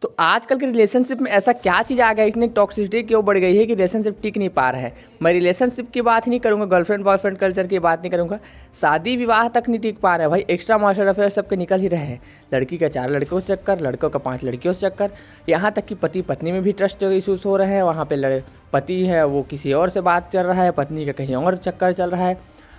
तो आजकल के रिलेशनशिप में ऐसा क्या चीज़ आ गया है, इतनी टॉक्सिसिटी क्यों बढ़ गई है कि रिलेशनशिप टिक नहीं पा रहा है। मैं रिलेशनशिप की बात नहीं करूँगा, गर्लफ्रेंड बॉयफ्रेंड कल्चर की बात नहीं करूँगा, शादी विवाह तक नहीं टिक पा रहा है भाई। एक्स्ट्रा मार्शल अफेयर सबके निकल ही रहे हैं। लड़की का 4 लड़कों से चक्कर, लड़कों का 5 लड़कियों से चक्कर, यहाँ तक कि पति पत्नी में भी ट्रस्ट इशूज़ हो रहे हैं। वहाँ पे पति है वो किसी और से बात चल रहा है, पत्नी का कहीं और चक्कर चल रहा है।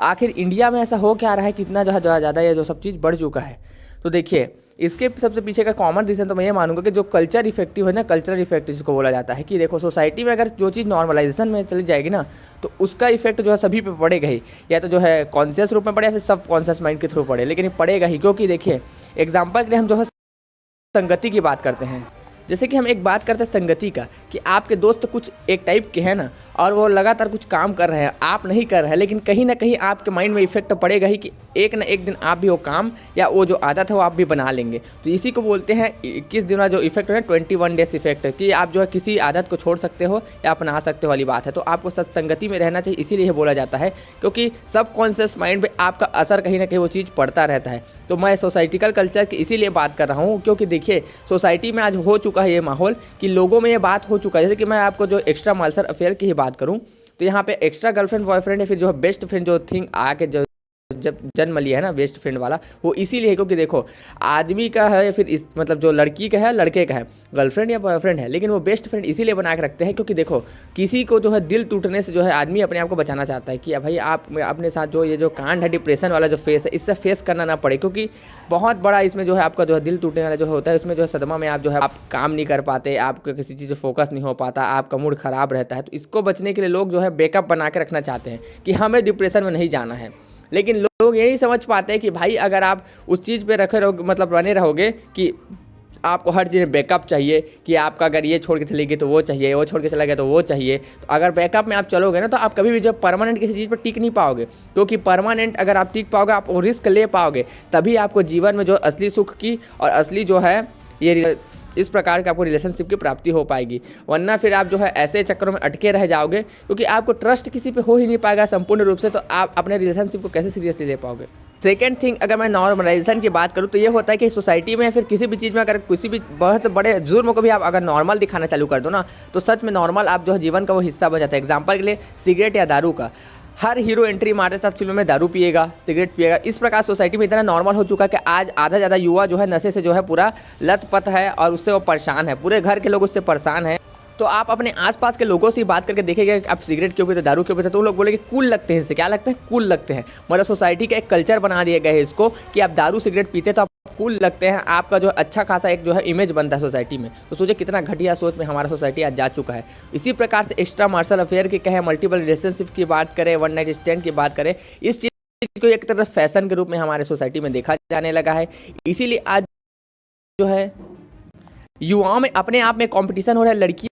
आखिर इंडिया में ऐसा हो क्या रहा है कि इतना जो है ज़्यादा ये जो सब चीज़ बढ़ चुका है। तो देखिए, इसके सबसे पीछे का कॉमन रीज़न तो मैं ये मानूंगा कि जो कल्चर इफेक्टिव है ना, कल्चरल इफेक्ट जिसको बोला जाता है कि देखो सोसाइटी में अगर जो चीज़ नॉर्मलाइजेशन में चली जाएगी ना, तो उसका इफेक्ट जो है सभी पे पड़ेगा ही। या तो जो है कॉन्शियस रूप में पड़े या फिर सब कॉन्शियस माइंड के थ्रू पड़े, लेकिन ये पड़ेगा ही। क्योंकि देखिए, एग्जाम्पल के लिए हम जो है संगति की बात करते हैं। जैसे कि हम एक बात करते हैं संगति का, कि आपके दोस्त कुछ एक टाइप के हैं ना, और वो लगातार कुछ काम कर रहे हैं, आप नहीं कर रहे हैं, लेकिन कहीं ना कहीं आपके माइंड में इफेक्ट पड़ेगा ही कि एक ना एक दिन आप भी वो काम या वो जो आदत है वो आप भी बना लेंगे। तो इसी को बोलते हैं 21 दिन जो इफेक्ट है, 21 डेज इफेक्ट, कि आप जो है किसी आदत को छोड़ सकते हो या अपना सकते हो वाली बात है। तो आपको सत्संगति में रहना चाहिए, इसीलिए बोला जाता है, क्योंकि सब कॉन्शियस माइंड पे आपका असर कहीं ना कहीं वो चीज़ पड़ता रहता है। तो मैं सोसाइटिकल कल्चर की इसीलिए बात कर रहा हूँ, क्योंकि देखिए सोसाइटी में आज हो चुका है ये माहौल कि लोगों में ये बात हो चुका है। जैसे कि मैं आपको जो एक्स्ट्रा मार्शल अफेयर की ही बात करूँ, तो यहाँ पे एक्स्ट्रा गर्लफ्रेंड बॉयफ्रेंड या फिर जो बेस्ट फ्रेंड जो थिंग आके जो जब जन्म लिया है ना, बेस्ट फ्रेंड वाला, वो इसीलिए है क्योंकि देखो आदमी का है या फिर इस मतलब जो लड़की का है लड़के का है गर्लफ्रेंड या बॉयफ्रेंड है, लेकिन वो बेस्ट फ्रेंड इसीलिए बना के रखते हैं क्योंकि देखो किसी को जो है दिल टूटने से जो है आदमी अपने आप को बचाना चाहता है कि भाई आप अपने साथ जो ये जो कांड है डिप्रेशन वाला जो फेस है, इससे फेस करना ना पड़े। क्योंकि बहुत बड़ा इसमें जो है आपका जो है दिल टूटने वाला जो होता है, उसमें जो है सदमा में आप जो है आप काम नहीं कर पाते, आपको किसी चीज़ फोकस नहीं हो पाता, आपका मूड खराब रहता है। तो इसको बचने के लिए लोग जो है बैकअप बना के रखना चाहते हैं कि हमें डिप्रेशन में नहीं जाना है। लेकिन लोग ये नहीं समझ पाते कि भाई अगर आप उस चीज़ पे रखे रहोगे, मतलब बने रहोगे कि आपको हर चीज़ में बैकअप चाहिए, कि आपका अगर ये छोड़ के चली गई तो वो चाहिए, वो छोड़ के चला गया तो वो चाहिए, तो अगर बैकअप में आप चलोगे ना, तो आप कभी भी जो परमानेंट किसी चीज़ पर टिक नहीं पाओगे। क्योंकि परमानेंट अगर आप टिक पाओगे, आप वो रिस्क ले पाओगे, तभी आपको जीवन में जो असली सुख की और असली जो है ये इस प्रकार के आपको रिलेशनशिप की प्राप्ति हो पाएगी। वरना फिर आप जो है ऐसे चक्करों में अटके रह जाओगे, क्योंकि आपको ट्रस्ट किसी पे हो ही नहीं पाएगा संपूर्ण रूप से, तो आप अपने रिलेशनशिप को कैसे सीरियसली ले पाओगे। सेकेंड थिंग, अगर मैं नॉर्मलाइजेशन की बात करूँ तो ये होता है कि सोसाइटी में या फिर किसी भी चीज़ में अगर किसी भी बहुत बड़े जुर्म को भी आप अगर नॉर्मल दिखाना चालू कर दो ना, तो सच में नॉर्मल आप जो है जीवन का वो हिस्सा बन जाता है। एग्जाम्पल के लिए सिगरेट या दारू का, हर हीरो एंट्री मारते साथ फिल्म में दारू पिएगा, सिगरेट पिएगा। इस प्रकार सोसाइटी में इतना नॉर्मल हो चुका है कि आज आधा ज़्यादा युवा जो है नशे से जो है पूरा लत-पत है और उससे वो परेशान है, पूरे घर के लोग उससे परेशान हैं। तो आप अपने आसपास के लोगों से बात करके देखेंगे कि आप सिगरेट क्यों पीते, दारू क्यों पीते, तो वो लोग बोलेंगे कूल लगते हैं, इससे क्या लगते हैं, कूल लगते हैं। मतलब सोसाइटी का एक कल्चर बना दिया गया है इसको कि आप दारू सिगरेट पीते तो आप कूल लगते हैं, आपका जो अच्छा खासा एक जो है इमेज बनता है सोसाइटी में। तो सोचिए कितना घटिया सोच में हमारा सोसाइटी आज जा चुका है। इसी प्रकार से एक्स्ट्रा मार्शल अफेयर की कहें, मल्टीपल रिलेशनशिप की बात करें, वन नाइट स्टैंड की बात करें, इस चीज़ को एक तरह फैशन के रूप में हमारे सोसाइटी में देखा जाने लगा है। इसीलिए आज जो है युवाओं में अपने आप में कॉम्पिटिशन हो रहा है। लड़की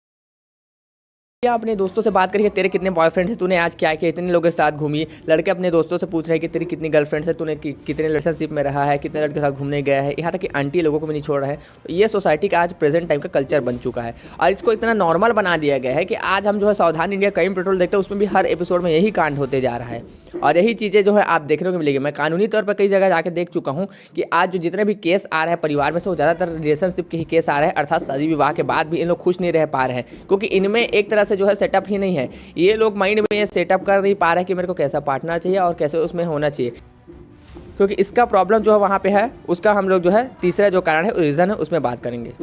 अपने दोस्तों से बात करिए तेरे कितने बॉयफ्रेंड है, तूने आज क्या किया, इतने लोगों के साथ घूमी। लड़के अपने दोस्तों से पूछ रहे हैं कि तेरी कितनी गर्लफ्रेंड है, तूने कितने रिलेशनशिप में रहा है, कितने लड़के के साथ घूमने गया है, यहाँ तक कि आंटी लोगों को भी नहीं छोड़ रहा है। तो ये सोसाइटी का आज प्रेजेंट टाइम का कल्चर बन चुका है और इसको इतना नॉर्मल बना दिया गया है कि आज हम जो है सावधान इंडिया क्राइम पेट्रोल देखते हैं, उसमें भी हर एपिसोड में यही कांड होते जा रहा है और यही चीज़ें जो है आप देखने को मिलेगी। मैं कानूनी तौर पर कई जगह जाके देख चुका हूँ कि आज जो जितने भी केस आ रहे हैं परिवार में से, वो ज़्यादातर रिलेशनशिप के ही केस आ रहे हैं। अर्थात शादी विवाह के बाद भी इन लोग खुश नहीं रह पा रहे हैं, क्योंकि इनमें एक तरह से जो है सेटअप ही नहीं है। ये लोग माइंड में ये सेटअप कर नहीं पा रहे हैं कि मेरे को कैसा पार्टनर चाहिए और कैसे उसमें होना चाहिए, क्योंकि इसका प्रॉब्लम जो है वहाँ पे है। उसका हम लोग जो है तीसरा जो कारण है, रीज़न है, उसमें बात करेंगे।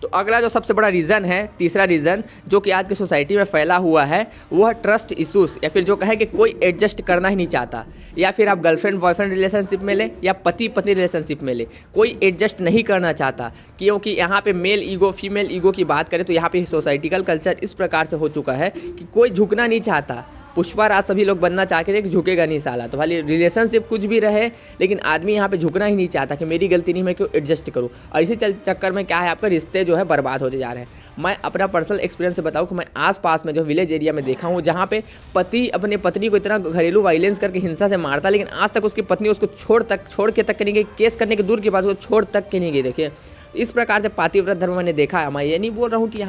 तो अगला जो सबसे बड़ा रीज़न है, तीसरा रीज़न जो कि आज की सोसाइटी में फैला हुआ है, वो है ट्रस्ट इशूज़, या फिर जो कहे कि कोई एडजस्ट करना ही नहीं चाहता। या फिर आप गर्लफ्रेंड बॉयफ्रेंड रिलेशनशिप में ले या पति पत्नी रिलेशनशिप में ले, कोई एडजस्ट नहीं करना चाहता। क्योंकि यहाँ पे मेल ईगो फीमेल ईगो की बात करें तो यहाँ पे सोसाइटिकल कल्चर इस प्रकार से हो चुका है कि कोई झुकना नहीं चाहता। पुष्पा राज सभी लोग बनना चाहते थे कि झुकेगा नहीं साला, तो भाई रिलेशनशिप कुछ भी रहे, लेकिन आदमी यहाँ पे झुकना ही नहीं चाहता कि मेरी गलती नहीं, मैं क्यों एडजस्ट करूँ। और इसी चक्कर में क्या है, आपका रिश्ते जो है बर्बाद होते जा रहे हैं। मैं अपना पर्सनल एक्सपीरियंस से बताऊँ कि मैं आसपास में जो विलेज एरिया में देखा हूँ, जहाँ पे पति अपने पत्नी को इतना घरेलू वायलेंस करके हिंसा से मारता, लेकिन आज तक उसकी पत्नी उसको छोड़ के तक नहीं गई, केस करने की दूर की बात, उसको छोड़ तक के नहीं गई। देखिए इस प्रकार से पातिव्रत धर्म मैंने देखा है। मैं ये नहीं बोल रहा हूँ कि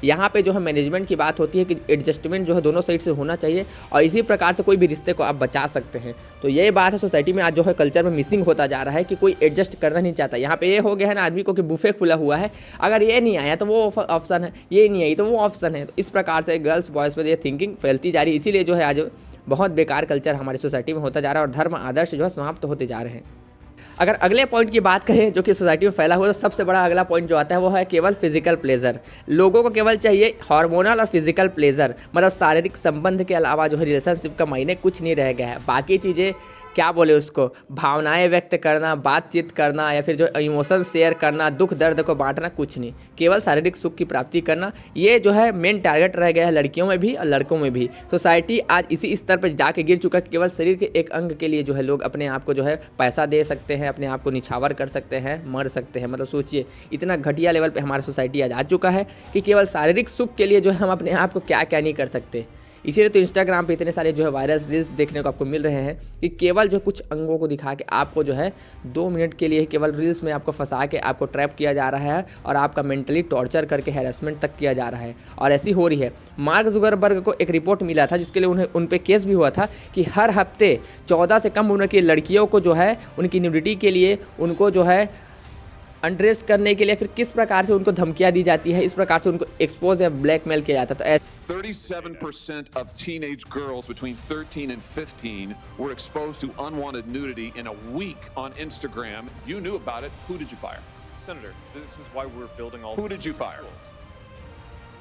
यहाँ पे जो है मैनेजमेंट की बात होती है कि एडजस्टमेंट जो है दोनों साइड से होना चाहिए और इसी प्रकार से कोई भी रिश्ते को आप बचा सकते हैं। तो यही बात है सोसाइटी में आज जो है कल्चर में मिसिंग होता जा रहा है कि कोई एडजस्ट करना नहीं चाहता। यहाँ पे ये हो गया है ना आदमी को कि बुफे खुला हुआ है, अगर ये नहीं आया तो वो ऑप्शन है, ये नहीं आई तो वो ऑप्शन है। तो इस प्रकार से गर्ल्स बॉयज़ में ये थिंकिंग फैलती जा रही है, इसीलिए जो है आज बहुत बेकार कल्चर हमारी सोसाइटी में होता जा रहा है और धर्म आदर्श जो है समाप्त होते जा रहे हैं। अगर अगले पॉइंट की बात करें जो कि सोसाइटी में फैला हुआ, तो सबसे बड़ा अगला पॉइंट जो आता है वो है केवल फिजिकल प्लेजर। लोगों को केवल चाहिए हार्मोनल और फिजिकल प्लेजर, मतलब शारीरिक संबंध के अलावा जो है रिलेशनशिप का मायने कुछ नहीं रह गया है। बाकी चीज़ें क्या बोले उसको, भावनाएं व्यक्त करना, बातचीत करना या फिर जो इमोशन शेयर करना, दुख दर्द को बांटना, कुछ नहीं, केवल शारीरिक सुख की प्राप्ति करना, ये जो है मेन टारगेट रह गया है लड़कियों में भी और लड़कों में भी। सोसाइटी आज इसी स्तर पर जाके गिर चुका है कि केवल शरीर के एक अंग के लिए जो है लोग अपने आप को जो है पैसा दे सकते हैं, अपने आप को निछावर कर सकते हैं, मर सकते हैं। मतलब सोचिए इतना घटिया लेवल पर हमारा सोसाइटी आज आ चुका है कि केवल शारीरिक सुख के लिए जो है हम अपने आप को क्या क्या नहीं कर सकते। इसीलिए तो इंस्टाग्राम पे इतने सारे जो है वायरल रील्स देखने को आपको मिल रहे हैं कि केवल जो कुछ अंगों को दिखा के आपको जो है 2 मिनट के लिए केवल रील्स में आपको फंसा के आपको ट्रैप किया जा रहा है और आपका मेंटली टॉर्चर करके हैरेसमेंट तक किया जा रहा है। और ऐसी हो रही है। मार्क जुकरबर्ग को एक रिपोर्ट मिला था जिसके लिए उन पे केस भी हुआ था कि हर हफ्ते 14 से कम उम्र की लड़कियों को जो है उनकी न्यूडिटी के लिए उनको जो है अनड्रेस करने के लिए फिर किस प्रकार से उनको धमकियां दी जाती है, इस प्रकार से उनको एक्सपोज या ब्लैकमेल किया जाता है। तो 37% of teenage girls between 13 and 15 were exposed to unwanted nudity in a week on Instagram. You knew about it. Who did you fire? Senator, this is why we're building all Who these did you fire? schools.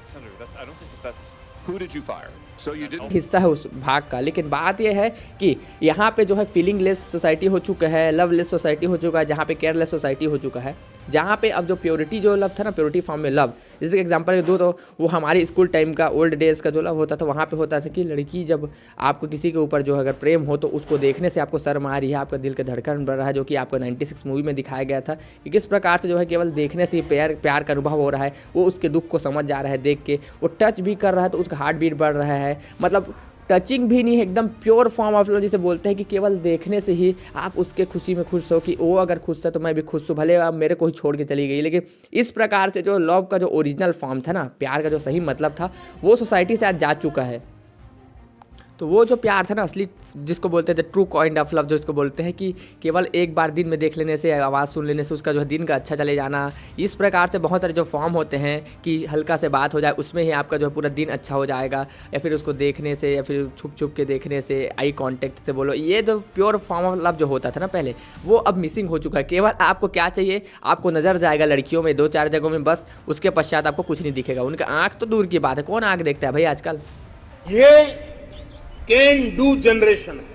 Senator, I don't think that's Who did you fire? So you didn't. हिस्सा है उस भाग का। लेकिन बात यह है कि यहाँ पे जो है फीलिंगलेस सोसाइटी हो चुका है, लवलेस सोसाइटी हो चुका है, जहाँ पे केयरलेस सोसाइटी हो चुका है, जहाँ पे अब जो प्योरिटी जो लव था ना, प्योरिटी फॉर्म में लव, जैसे एग्जांपल दो तो वो हमारे स्कूल टाइम का ओल्ड डेज का जो लव होता था, वहाँ पे होता था कि लड़की जब आपको किसी के ऊपर जो अगर प्रेम हो तो उसको देखने से आपको शर्म आ रही है, आपका दिल का धड़कन बढ़ रहा है, जो कि आपको 96 मूवी में दिखाया गया था कि किस प्रकार से जो है केवल देखने से ही प्यार का अनुभव हो रहा है। वो उसके दुख को समझ जा रहा है देख के, वो टच भी कर रहा है तो उसका हार्ट बीट बढ़ रहा है। मतलब टचिंग भी नहीं है, एकदम प्योर फॉर्म ऑफ लव जिसे बोलते हैं कि केवल देखने से ही आप उसके खुशी में खुश हो कि वो अगर खुश है तो मैं भी खुश हूँ, भले आप मेरे को ही छोड़ के चली गई। लेकिन इस प्रकार से जो लव का जो ओरिजिनल फॉर्म था ना, प्यार का जो सही मतलब था, वो सोसाइटी से आज जा चुका है। तो वो जो प्यार था ना असली, जिसको बोलते थे ट्रू काइंड ऑफ लव, जो इसको बोलते हैं कि केवल एक बार दिन में देख लेने से, आवाज़ सुन लेने से उसका जो है दिन का अच्छा चले जाना, इस प्रकार से बहुत सारे जो फॉर्म होते हैं कि हल्का से बात हो जाए उसमें ही आपका जो है पूरा दिन अच्छा हो जाएगा, या फिर उसको देखने से या फिर छुप छुप के देखने से, आई कॉन्टेक्ट से बोलो, ये जो प्योर फॉर्म ऑफ लव जो होता था ना पहले, वो अब मिसिंग हो चुका है। केवल आपको क्या चाहिए, आपको नज़र जाएगा लड़कियों में 2-4 जगहों में बस, उसके पश्चात आपको कुछ नहीं दिखेगा। उनका आँख तो दूर की बात है, कौन आँख देखता है भाई आजकल। ये कैन डू जनरेशन है,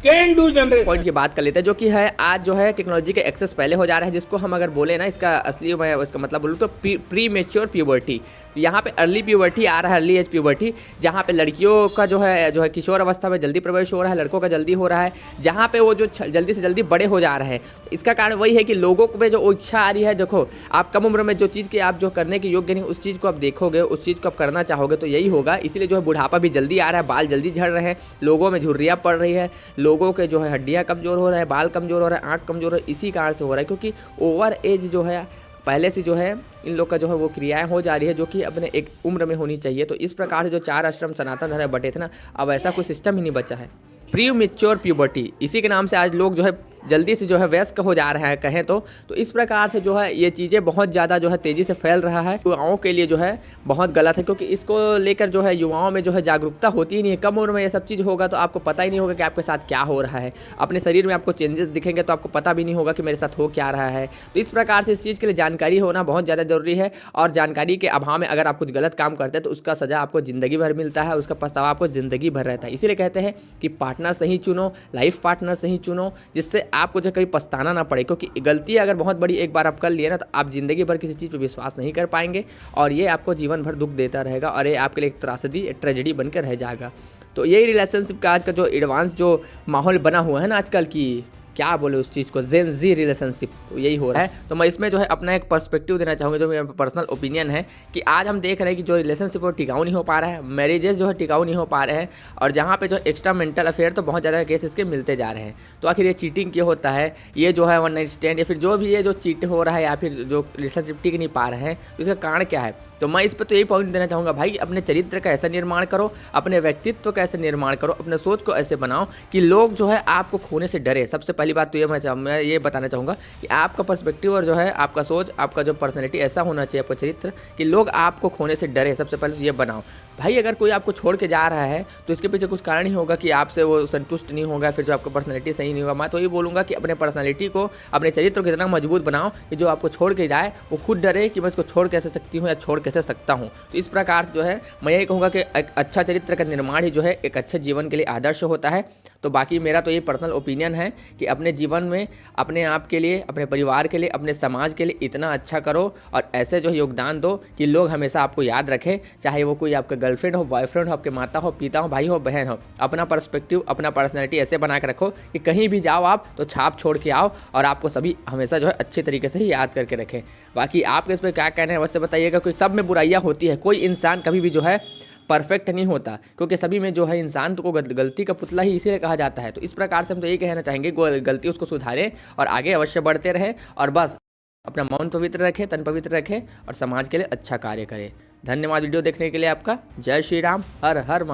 कैन डू जनरेशन पॉइंट की बात कर लेते हैं, जो कि है आज जो है टेक्नोलॉजी के एक्सेस पहले हो जा रहा है, जिसको हम अगर बोले ना, इसका असली मैं इसका मतलब बोलूँ तो प्री मेच्योर प्यूबर्टी। यहाँ पे अर्ली प्यूबर्टी आ रहा है, अर्ली एज प्यूबर्टी, जहाँ पे लड़कियों का जो है किशोर अवस्था में जल्दी प्रवेश हो रहा है, लड़कों का जल्दी हो रहा है, जहाँ पे वो जो जल्दी से जल्दी बड़े हो जा रहे हैं। इसका कारण वही है कि लोगों में जो इच्छा आ रही है, देखो आप कम उम्र में जो चीज़ की आप जो करने के योग्य नहीं, उस चीज़ को आप देखोगे, उस चीज़ को आप करना चाहोगे तो यही होगा। इसलिए जो है बुढ़ापा भी जल्दी आ रहा है, बाल जल्दी झड़ रहे हैं, लोगों में झुर्रियाँ पड़ रही है, लोगों के जो है हड्डियाँ कमज़ोर हो रहे हैं, बाल कमज़ोर हो रहे हैं, आँख कमज़ोर हो रही है, इसी कारण से हो रहा है क्योंकि ओवर एज जो है पहले से जो है इन लोग का जो है वो क्रियाएं हो जा रही है, जो कि अपने एक उम्र में होनी चाहिए। तो इस प्रकार से जो 4 आश्रम सनातन धर्म बटे थे ना, अब ऐसा कोई सिस्टम ही नहीं बचा है। प्री मेच्योर प्यूबर्टी, इसी के नाम से आज लोग जो है जल्दी से जो है वयस्क हो जा रहे हैं कहें तो इस प्रकार से जो है ये चीज़ें बहुत ज़्यादा जो है तेज़ी से फैल रहा है। युवाओं के लिए जो है बहुत गलत है, क्योंकि इसको लेकर जो है युवाओं में जो है जागरूकता होती ही नहीं है। कम उम्र में ये सब चीज़ होगा तो आपको पता ही नहीं होगा कि आपके साथ क्या हो रहा है, अपने शरीर में आपको चेंजेस दिखेंगे तो आपको पता भी नहीं होगा कि मेरे साथ हो क्या रहा है। तो इस प्रकार से इस चीज़ के लिए जानकारी होना बहुत ज़्यादा ज़रूरी है, और जानकारी के अभाव में अगर आप कुछ गलत काम करते हैं तो उसका सज़ा आपको ज़िंदगी भर मिलता है, उसका पछतावा आपको ज़िंदगी भर रहता है। इसीलिए कहते हैं कि पार्टनर सही चुनो, लाइफ पार्टनर सही चुनो, जिससे आपको जो कभी पछताना ना पड़े, क्योंकि गलती अगर बहुत बड़ी एक बार आप कर लिए ना तो आप ज़िंदगी भर किसी चीज़ पर विश्वास नहीं कर पाएंगे, और ये आपको जीवन भर दुख देता रहेगा, और ये आपके लिए एक त्रासदी, एक ट्रेजेडी बनकर रह जाएगा। तो यही रिलेशनशिप का आज का जो एडवांस जो माहौल बना हुआ है ना आजकल की, क्या बोले उस चीज़ को, जेन जी रिलेशनशिप यही हो रहा है। तो मैं इसमें जो है अपना एक पर्सपेक्टिव देना चाहूँगा, जो मेरा पर्सनल ओपिनियन है कि आज हम देख रहे हैं कि जो रिलेशनशिप वो टिकाऊ नहीं हो पा रहा है, मैरिजेस जो है टिकाऊ नहीं हो पा रहे हैं, और जहाँ पे जो एक्स्ट्रा मेंटल अफेयर तो बहुत ज़्यादा केस इसके मिलते जा रहे हैं। तो आखिर ये चीटिंग क्यों होता है, ये जो है वन नाइट स्टैंड या फिर जो भी ये जो चीट हो रहा है या फिर जो रिलेशनशिप टिक नहीं पा रहे हैं, तो इसका कारण क्या है। तो मैं इस पर तो यही पॉइंट देना चाहूँगा भाई, अपने चरित्र का ऐसा निर्माण करो, अपने व्यक्तित्व का ऐसे निर्माण करो, अपने सोच को ऐसे बनाओ कि लोग जो है आपको खोने से डरे। सबसे पहली बात तो ये मैं ये बताना चाहूँगा कि आपका पर्सपेक्टिव और जो है आपका सोच, आपका जो पर्सनैलिटी ऐसा होना चाहिए, आपका चरित्र, कि लोग आपको खोने से डरे। सबसे पहले ये बनाओ भाई। अगर कोई आपको छोड़ के जा रहा है तो इसके पीछे कुछ कारण ही होगा कि आपसे वो संतुष्ट नहीं होगा, फिर जो आपका पर्सनैलिटी सही नहीं होगा। मैं तो ये बोलूँगा कि अपने पर्सनैलिटी को, अपने चरित्र को इतना मजबूत बनाओ कि जो आपको छोड़ के जाए वो खुद डरे कि मैं इसको छोड़ कैसे सकती हूँ या छोड़ कैसे सकता हूँ। तो इस प्रकार से जो है मैं यही कहूँगा कि एक अच्छा चरित्र का निर्माण ही जो है एक अच्छे जीवन के लिए आदर्श होता है। तो बाकी मेरा तो ये पर्सनल ओपिनियन है कि अपने जीवन में अपने आप के लिए, अपने परिवार के लिए, अपने समाज के लिए इतना अच्छा करो और ऐसे जो है योगदान दो कि लोग हमेशा आपको याद रखें, चाहे वो कोई आपका गर्लफ्रेंड हो, बॉयफ्रेंड हो, आपके माता हो, पिता हो, भाई हो, बहन हो। अपना पर्सपेक्टिव, अपना पर्सनैलिटी ऐसे बना के रखो कि कहीं भी जाओ आप तो छाप छोड़ के आओ और आपको सभी हमेशा जो है अच्छे तरीके से ही याद करके रखें। बाकी आपके इस पर क्या कहना है वैसे बताइएगा। कोई सब में बुराइयाँ होती है, कोई इंसान कभी भी जो है परफेक्ट नहीं होता, क्योंकि सभी में जो है इंसान तो को गलती का पुतला ही इसीलिए कहा जाता है। तो इस प्रकार से हम तो यही कहना चाहेंगे, गलती उसको सुधारें और आगे अवश्य बढ़ते रहें, और बस अपना मन पवित्र रखें, तन पवित्र रखें और समाज के लिए अच्छा कार्य करें। धन्यवाद वीडियो देखने के लिए आपका। जय श्री राम, हर हर महादेव।